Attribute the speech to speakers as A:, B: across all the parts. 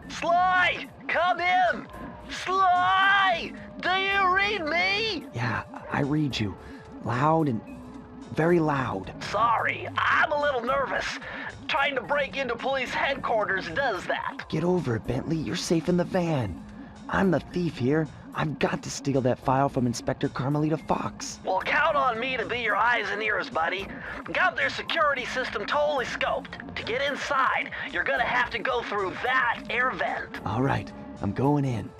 A: Sly! Come in! Sly! Do you read me?
B: Yeah, I read you. Loud and very loud.
A: Sorry, I'm a little nervous. Trying to break into police headquarters does that.
B: Get over it, Bentley. You're safe in the van. I'm the thief here. I've got to steal that file from Inspector Carmelita Fox.
A: Well, count on me to be your eyes and ears, buddy. Got their security system totally scoped. To get inside, you're gonna have to go through that air vent.
B: All right, I'm going in.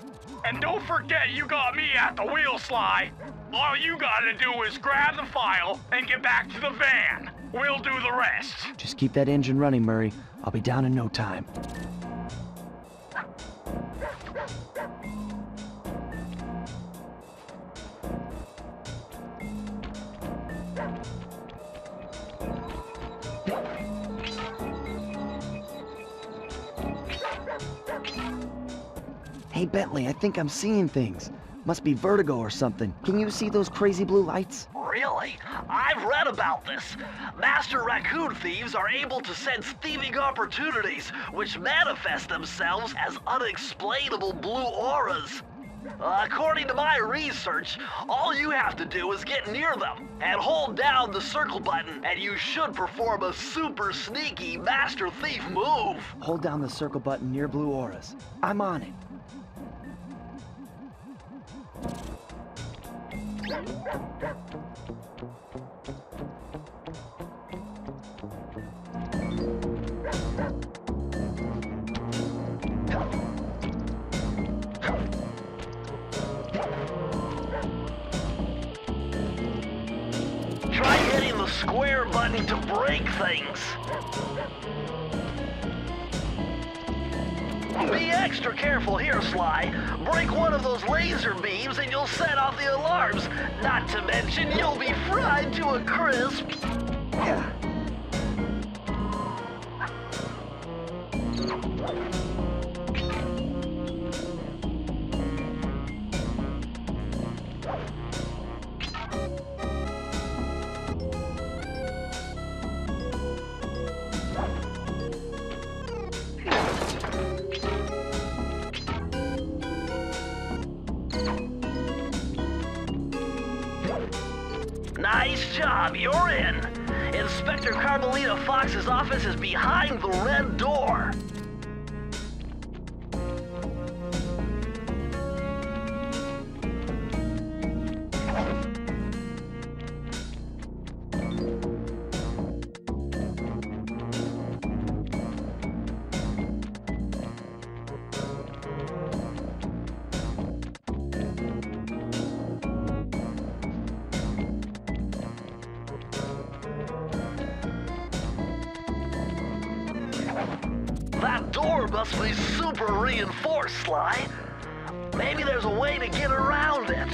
C: And don't forget you got me at the wheel, Sly. All you gotta do is grab the file and get back to the van. We'll do the rest.
B: Just keep that engine running, Murray. I'll be down in no time. Hey, Bentley, I think I'm seeing things. Must be vertigo or something. Can you see those crazy blue lights?
A: Really? I've read about this. Master raccoon thieves are able to sense thieving opportunities, which manifest themselves as unexplainable blue auras. According to my research, all you have to do is get near them and hold down the circle button, and you should perform a super sneaky master thief move.
B: Hold down the circle button near blue auras. I'm on it.
A: Try hitting the square button to break things. Be extra careful here, Sly. Break one of those laser beams and you'll set off the alarms. Not to mention, you'll be fried to a crisp. Nice job, you're in. Inspector Carmelita Fox's office is behind the red door. That door must be super reinforced, Sly. Maybe there's a way to get around it.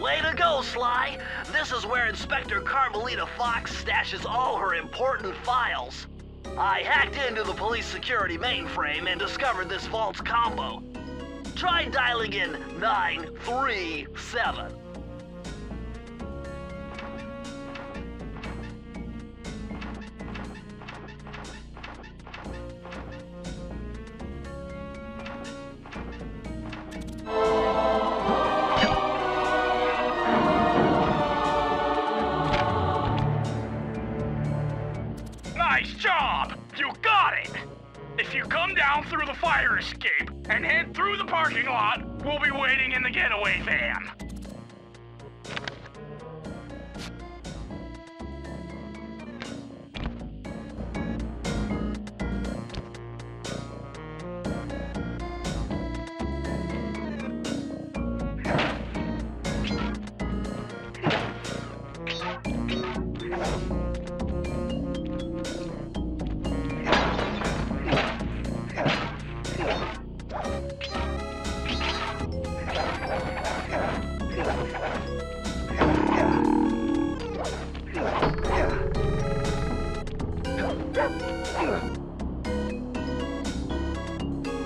A: Way to go, Sly. This is where Inspector Carmelita Fox stashes all her important files. I hacked into the police security mainframe and discovered this vault's combo. Try dialing in 937.
C: Nice job! You got it! If you come down through the fire escape and head through the parking lot, we'll be waiting in the getaway van.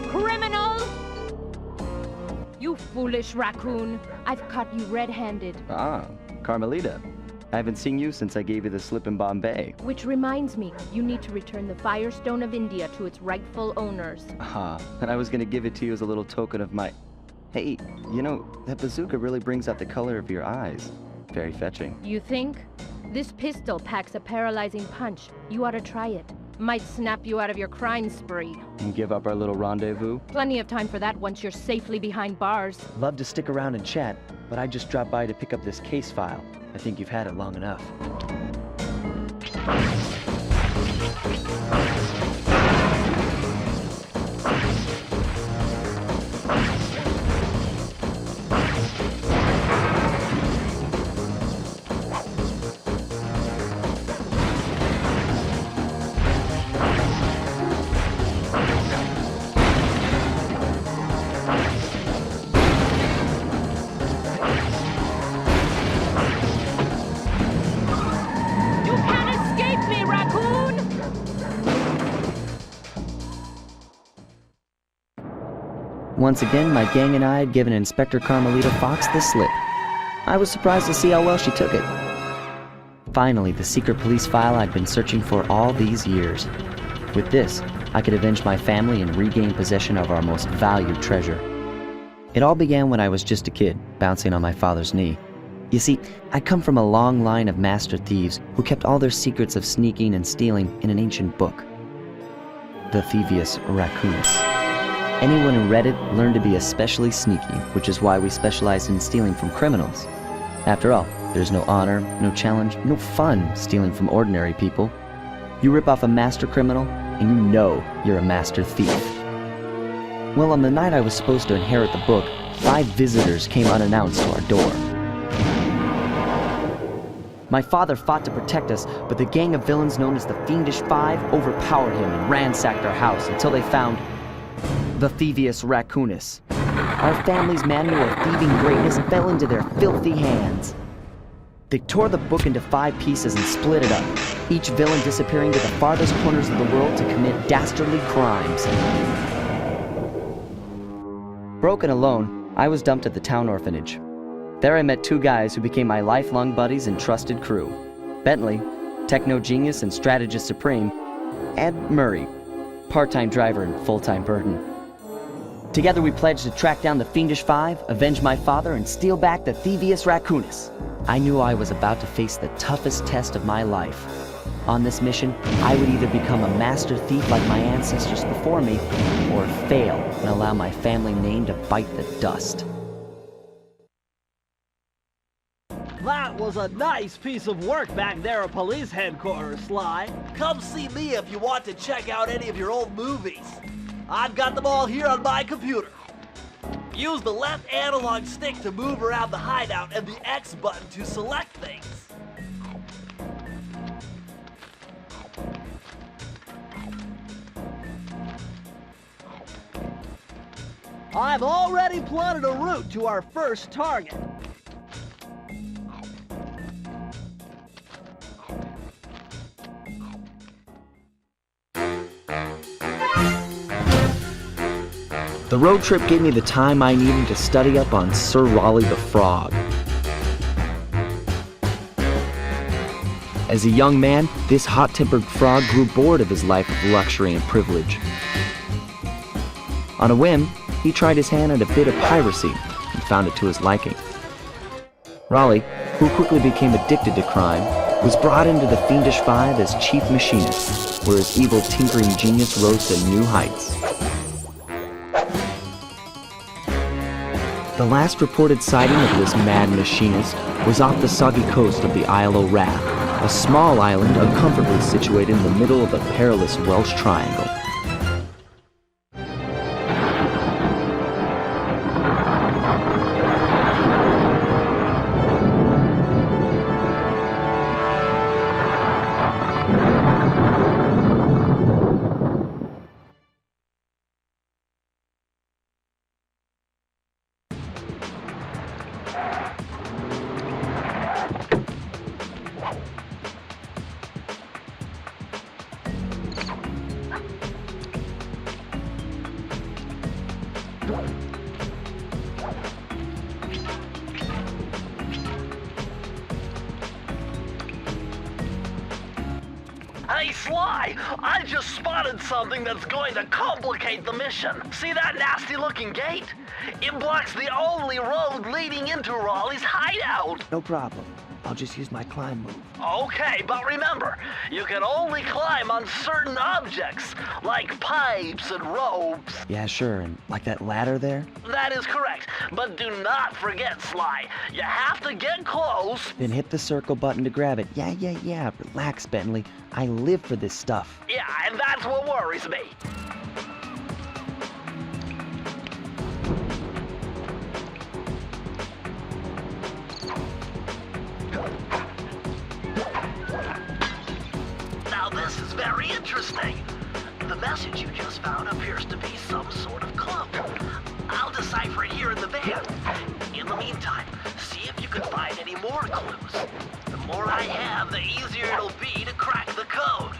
D: Criminal! You foolish raccoon. I've caught you red-handed.
B: Ah, Carmelita. I haven't seen you since I gave you the slip in Bombay.
D: Which reminds me, you need to return the Firestone of India to its rightful owners.
B: Ah, and I was gonna give it to you as a little token of my... Hey, you know, that bazooka really brings out the color of your eyes. Very fetching.
D: You think? This pistol packs a paralyzing punch. You ought to try it. Might snap you out of your crime spree.
B: And give up our little rendezvous?
D: Plenty of time for that once you're safely behind bars.
B: Love to stick around and chat, but I just dropped by to pick up this case file. I think you've had it long enough. Once again, my gang and I had given Inspector Carmelita Fox the slip. I was surprised to see how well she took it. Finally, the secret police file I'd been searching for all these years. With this, I could avenge my family and regain possession of our most valued treasure. It all began when I was just a kid, bouncing on my father's knee. You see, I come from a long line of master thieves who kept all their secrets of sneaking and stealing in an ancient book. The thievius raccoonus. Anyone who read it learned to be especially sneaky, which is why we specialize in stealing from criminals. After all, there's no honor, no challenge, no fun stealing from ordinary people. You rip off a master criminal, and you know you're a master thief. Well, on the night I was supposed to inherit the book, 5 visitors came unannounced to our door. My father fought to protect us, but the gang of villains known as the Fiendish Five overpowered him and ransacked our house until they found the thievius raccoonus. Our family's manual of thieving greatness fell into their filthy hands. They tore the book into 5 pieces and split it up, each villain disappearing to the farthest corners of the world to commit dastardly crimes. Broken alone, I was dumped at the town orphanage. There I met 2 guys who became my lifelong buddies and trusted crew. Bentley, techno genius and strategist supreme, and Murray, part-time driver and full-time burden. Together we pledged to track down the Fiendish Five, avenge my father, and steal back the thievius raccoonus. I knew I was about to face the toughest test of my life. On this mission, I would either become a master thief like my ancestors before me, or fail and allow my family name to bite the dust.
A: That was a nice piece of work back there at police headquarters, Sly. Come see me if you want to check out any of your old movies. I've got them all here on my computer. Use the left analog stick to move around the hideout and the X button to select things. I've already plotted a route to our first target.
B: The road trip gave me the time I needed to study up on Sir Raleigh the Frog. As a young man, this hot-tempered frog grew bored of his life of luxury and privilege. On a whim, he tried his hand at a bit of piracy and found it to his liking. Raleigh, who quickly became addicted to crime, was brought into the Fiendish Five as chief machinist, where his evil tinkering genius rose to new heights. The last reported sighting of this mad machinist was off the soggy coast of the Isle o' Wrath, a small island uncomfortably situated in the middle of the perilous Welsh Triangle.
A: Hey, Sly! I just spotted something that's going to complicate the mission. See that nasty-looking gate? It blocks the only road leading into Raleigh's hideout.
E: No problem. I'll just use my climb move.
A: Okay, but remember, you can only climb on certain objects, like pipes and ropes.
B: Yeah, sure, and like that ladder there?
A: That is correct, but do not forget, Sly. You have to get close.
B: Then hit the circle button to grab it. Yeah. Relax, Bentley. I live for this stuff.
A: Yeah, and that's what worries me. Now this is very interesting. The message you just found appears to be some sort of clue. I'll decipher it here in the van. In the meantime, see if you can find any more clues. The more I have, the easier it'll be to crack the code.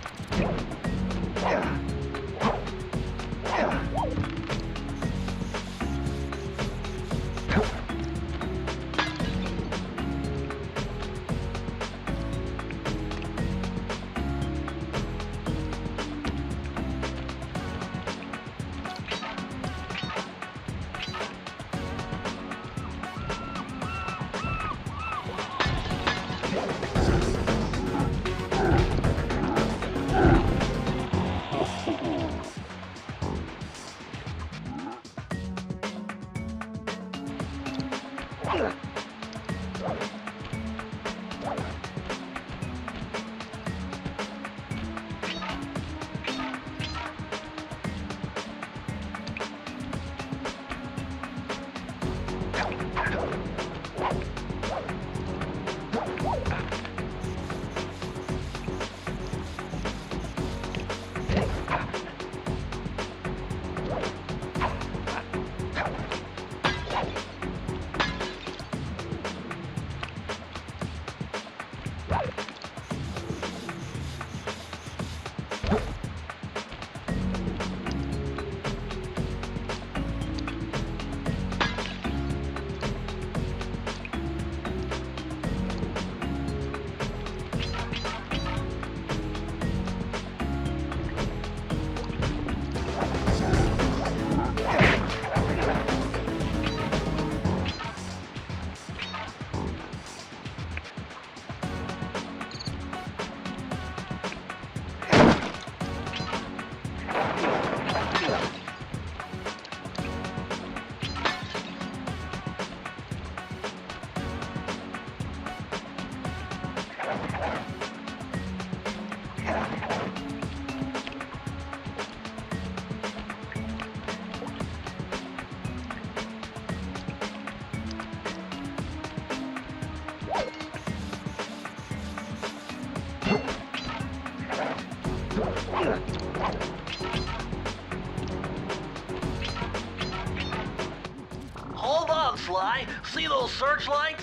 A: Hold on, Sly. See those searchlights?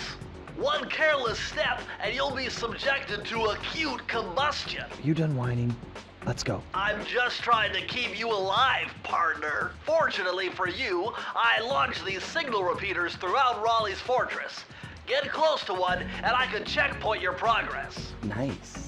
A: One careless step and you'll be subjected to acute combustion.
E: You done whining? Let's go.
A: I'm just trying to keep you alive, partner. Fortunately for you, I launched these signal repeaters throughout Raleigh's fortress. Get close to one and I can checkpoint your progress.
B: Nice.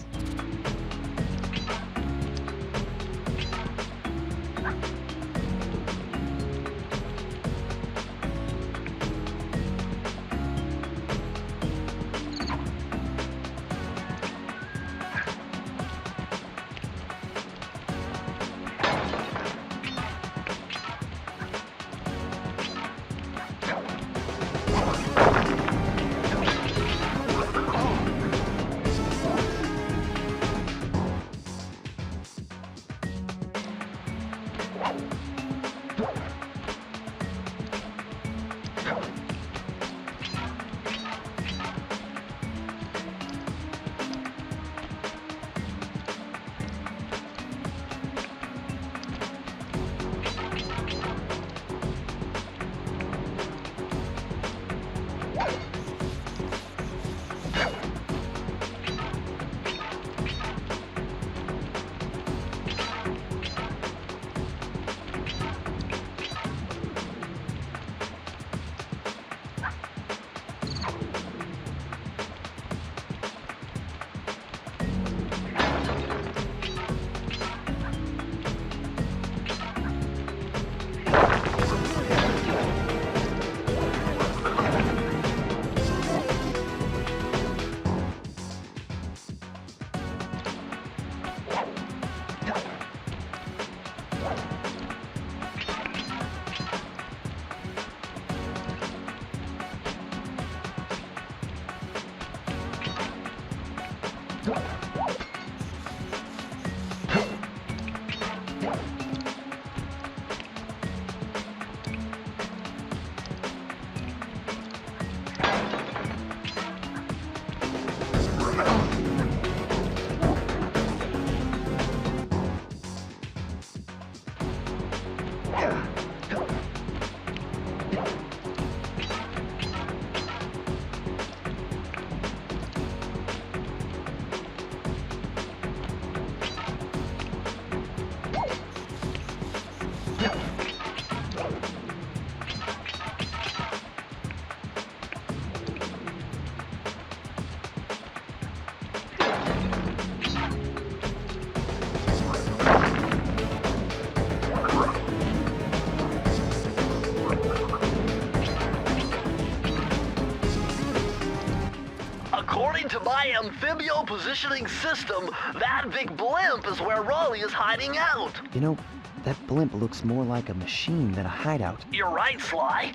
A: According to my amphibio positioning system, that big blimp is where Raleigh is hiding out.
E: You know, that blimp looks more like a machine than a hideout.
A: You're right, Sly.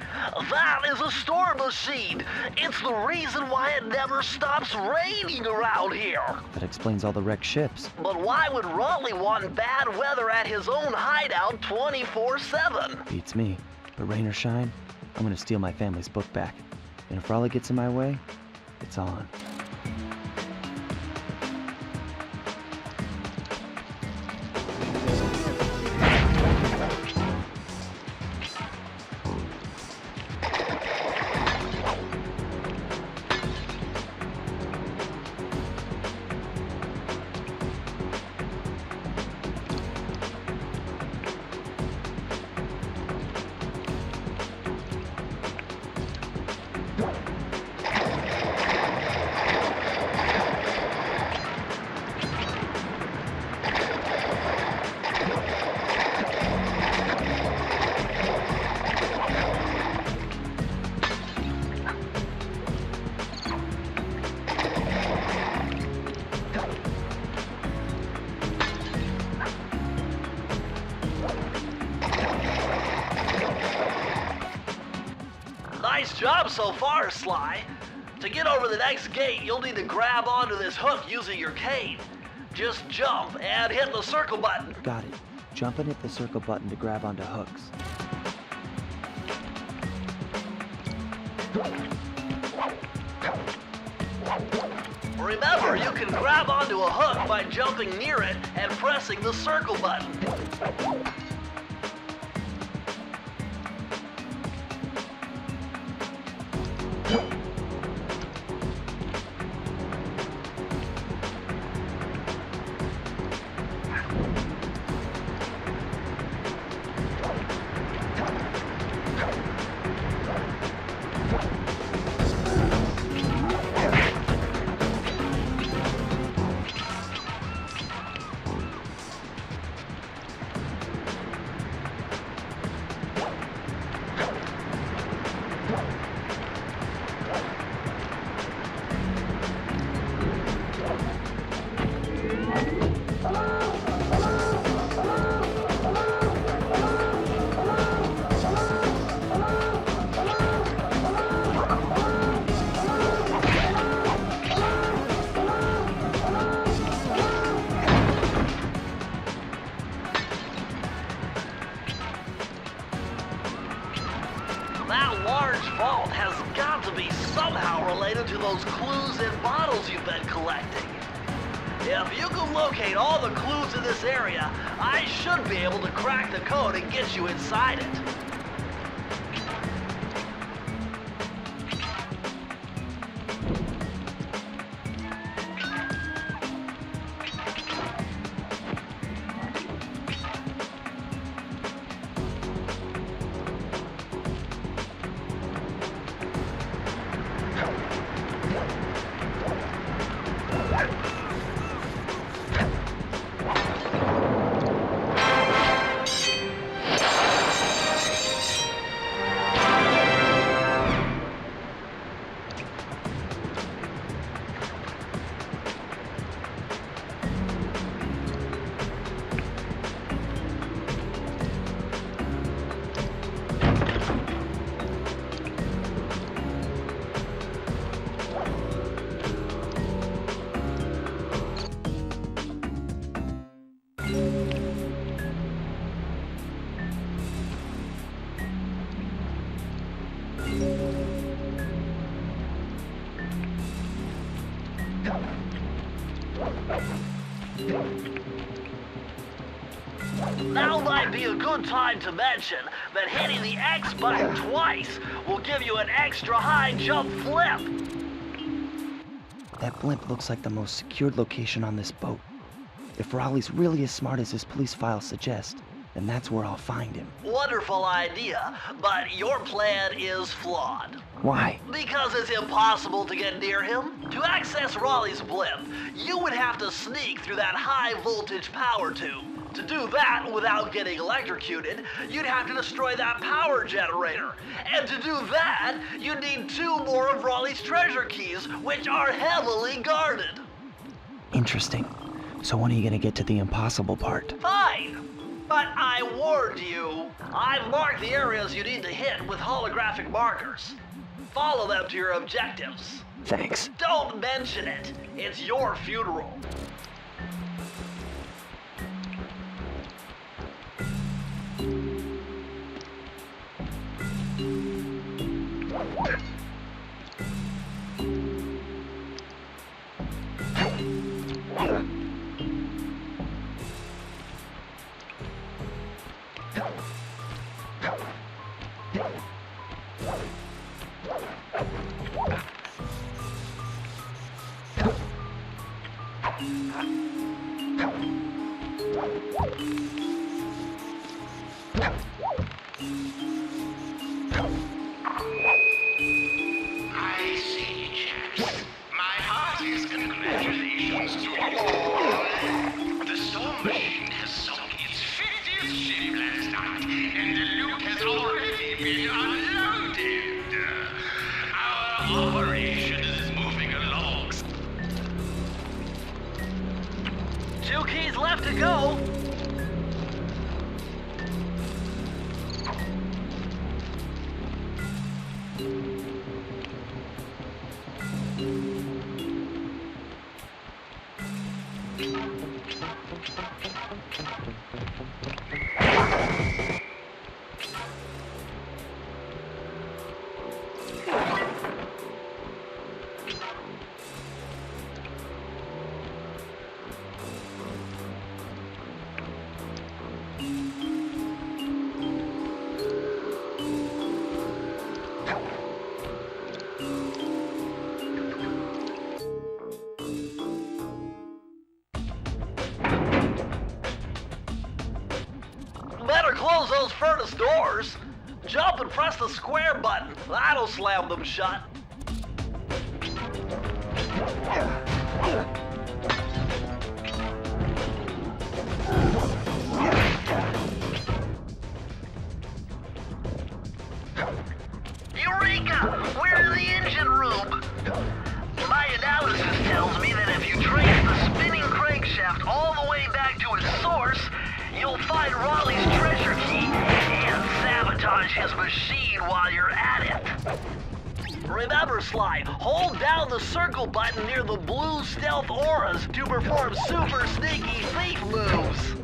A: That is a storm machine. It's the reason why it never stops raining around here.
E: That explains all the wrecked ships.
A: But why would Raleigh want bad weather at his own hideout 24/7?
E: Beats me. But rain or shine, I'm gonna steal my family's book back. And if Raleigh gets in my way, it's on.
A: Nice job so far, Sly. To get over the next gate, you'll need to grab onto this hook using your cane. Just jump and hit the circle button.
E: Got it. Jump and hit the circle button to grab onto hooks.
A: Remember, you can grab onto a hook by jumping near it and pressing the circle button. That large vault has got to be somehow related to those clues and bottles you've been collecting. If you can locate all the clues in this area, I should be able to crack the code and get you inside it. Now might be a good time to mention that hitting the X button twice will give you an extra high jump flip.
E: That blimp looks like the most secured location on this boat. If Raleigh's really as smart as his police file suggests, then that's where I'll find him.
A: Wonderful idea, but your plan is flawed.
E: Why?
A: Because it's impossible to get near him. To access Raleigh's blimp, you would have to sneak through that high voltage power tube. To do that without getting electrocuted, you'd have to destroy that power generator. And to do that, you'd need 2 more of Raleigh's treasure keys, which are heavily guarded.
E: Interesting. So when are you gonna get to the impossible part?
A: Fine. But I warned you. I've marked the areas you need to hit with holographic markers. Follow them to your objectives.
E: Thanks.
A: Don't mention it. It's your funeral.
F: I see, chaps. My heartiest congratulations to you. The storm machine has sunk its 50th ship last night, and the loot has already been unloaded. Our operation is moving along.
A: 2 keys left to go. Better close those furnace doors. Jump and press the square button. That'll slam them shut. Eureka! We're in the engine room. My analysis tells me that if you trace the spinning crankshaft all the way back to its source, you'll find Raleigh's treasure key and sabotage his machine while you're at it. Remember, Sly, hold down the circle button near the blue stealth auras to perform super sneaky thief moves.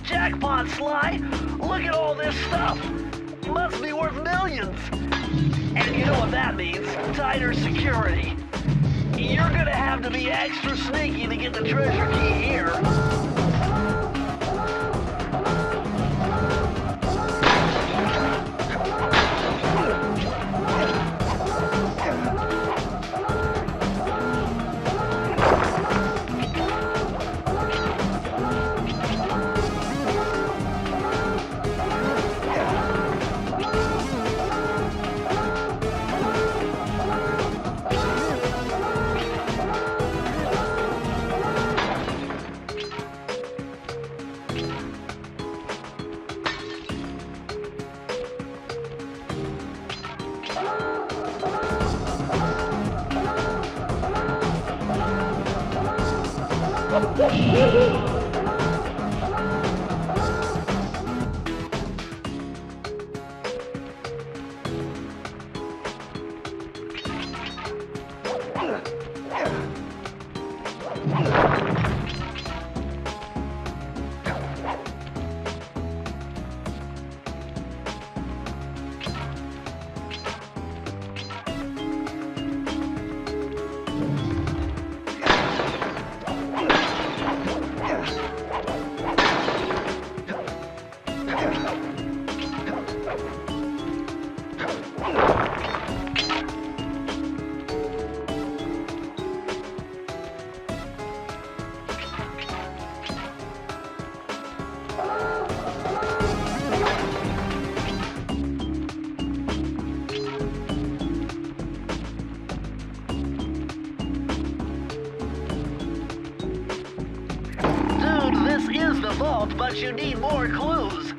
A: Jackpot, Sly! Look at all this stuff! Must be worth millions! And you know what that means? Tighter security. You're gonna have to be extra sneaky to get the treasure key here. The vault, but you need more clues.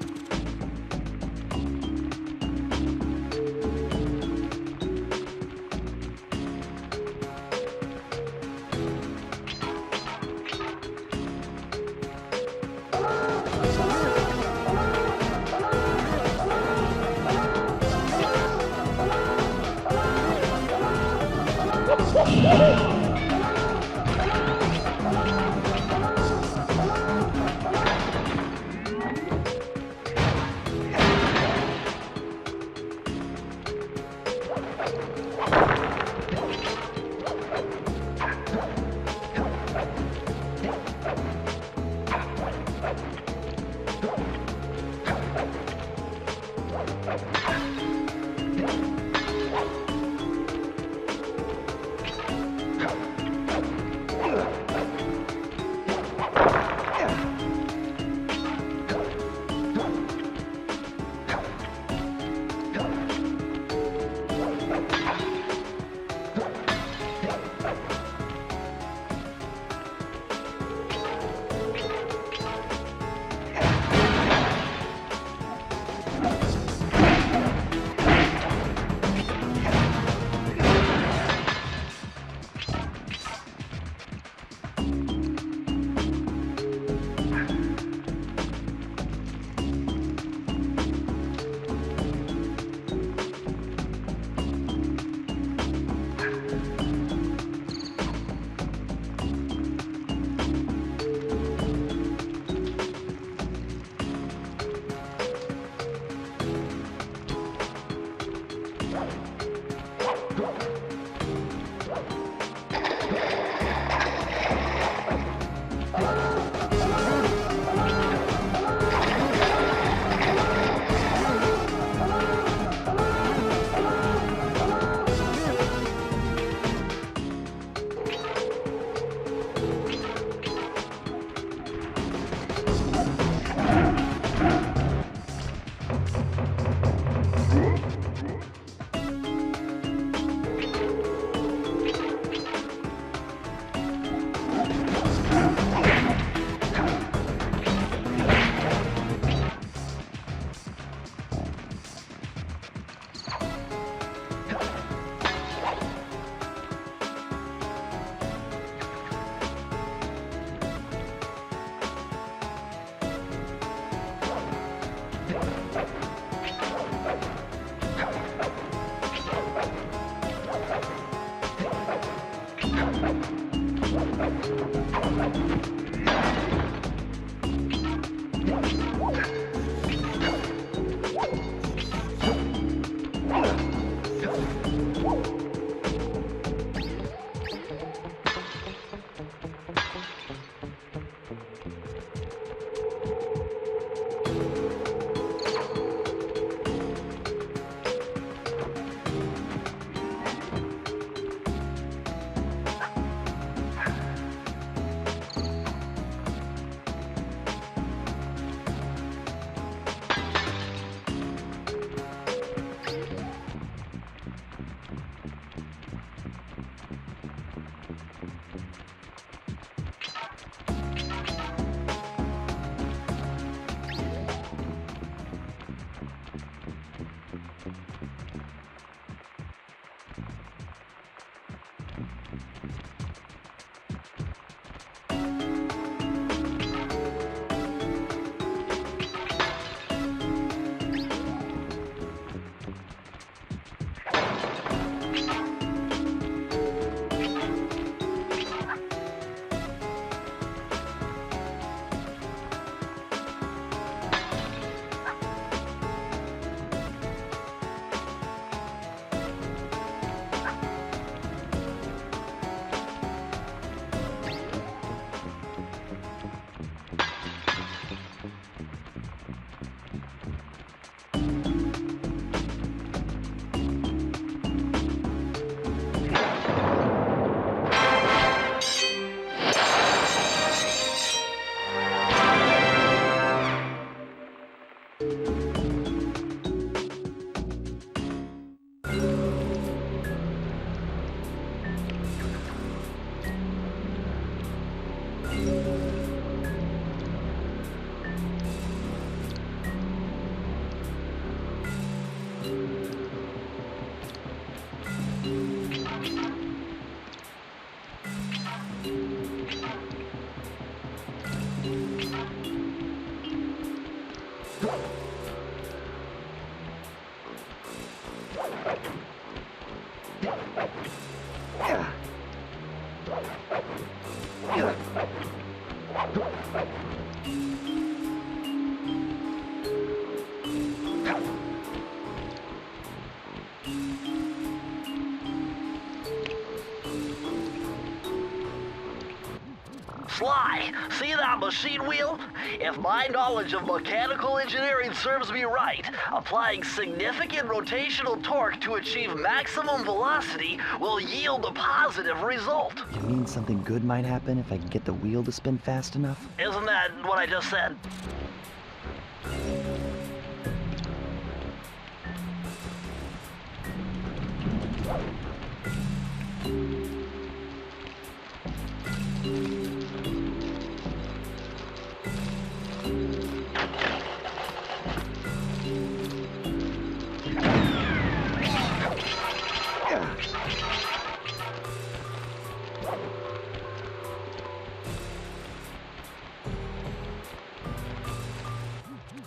A: Sly, see that machine wheel? If my knowledge of mechanical engineering serves me right, applying significant rotational torque to achieve maximum velocity will yield a positive result.
E: You mean something good might happen if I can get the wheel to spin fast enough?
A: Isn't that what I just said?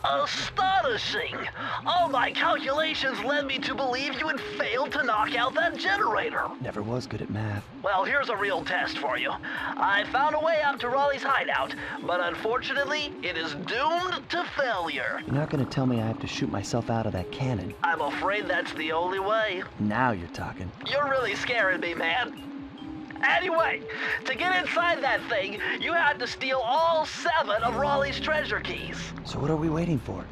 A: Astonishing! All my calculations led me to believe you had failed to knock out that generator.
E: Never was good at math.
A: Well, here's a real test for you. I found a way out to Raleigh's hideout, but unfortunately, it is doomed to failure.
E: You're not gonna tell me I have to shoot myself out of that cannon.
A: I'm afraid that's the only way.
E: Now you're talking.
A: You're really scaring me, man. Anyway, to get inside that thing, you had to steal all 7 of Raleigh's treasure keys.
E: So what are we waiting for?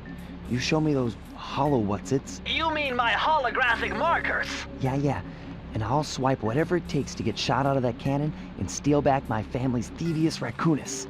E: You show me those hollow what's-its?
A: You mean my holographic markers?
E: Yeah. And I'll swipe whatever it takes to get shot out of that cannon and steal back my family's thievius raccoonus.